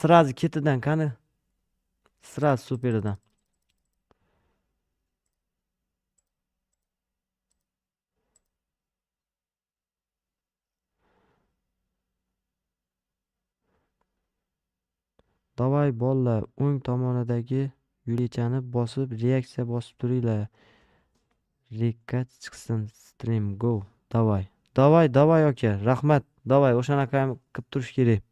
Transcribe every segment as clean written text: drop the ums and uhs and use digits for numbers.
Sразу ketidan qani. Sразу superidan. Davay bolalar, o'ng tomonidagi yulichani bosib, reaksiya bosib turinglar. Rekka chiqsin stream go. Davay. Davay aka, rahmat. Davay, o'shanaqa qilib turish kerak.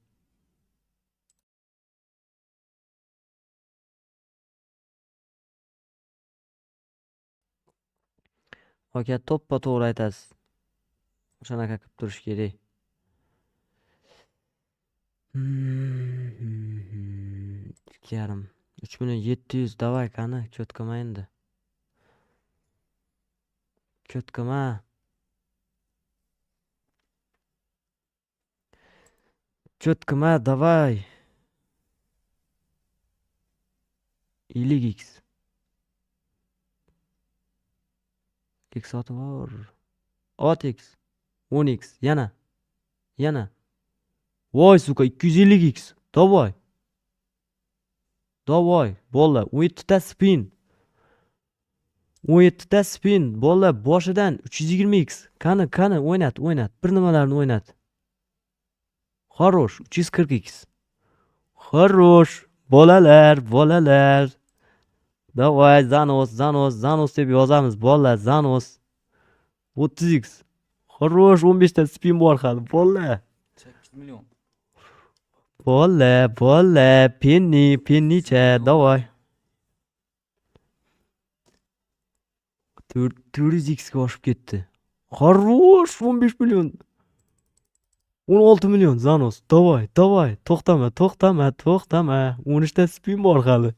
Aka, to'ppa-to'g'ri aytasiz. O'shanaqa qilib turish kerak. 2,5. 3,700,000 davay qani, cho'tkama endi. Cho'tkama. Cho'tkama davay. 50x. X sotib bor. Otx. 10x. Yana. Voy suka 250x. Davay. Bolalar 17 ta spin. 17 ta spin. Bolalar boshidan 320x. Qani o'ynat. Bir nimalarni o'ynat. Xarosh 340x. Xarosh. Bolalar. Davay Zanos deb yozamiz. Bolalar Zanos. 30x. Xarosh 15 ta spin bor hali. Bolalar. 8 milyon. Bolalar. Pennicha. Davay. 400x ga oshib ketdi. Xarosh 15 million. 16 million Zanos. Davay. To'xtama. 13 ta spin bor hali.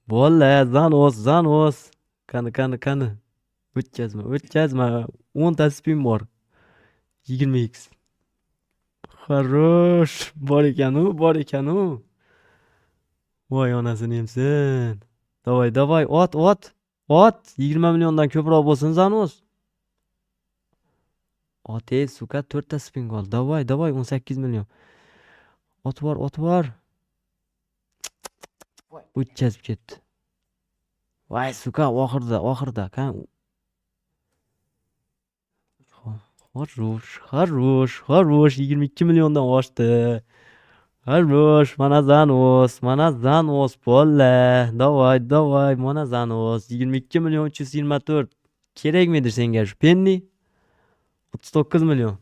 Bolalar Zanos. Qani. O'tkazma. 10 ta spin bor. 20x. Xarosh. Bor ekanu. Voy onasini yemsin. Davay. Ot. 20 milliondan ko'proq bo'lsin Zanos. Ot suka 4 ta spin qoldi. Davay 18 million. Ot bor. O'tkazib ketdi. Voy suka oxirida. Xarosh 22 milliondan oshdi. Xarosh, mana Zanos bolla. Davay, mana Zanos 22 million 324. Kerakmidi senga shu penni? 39 million.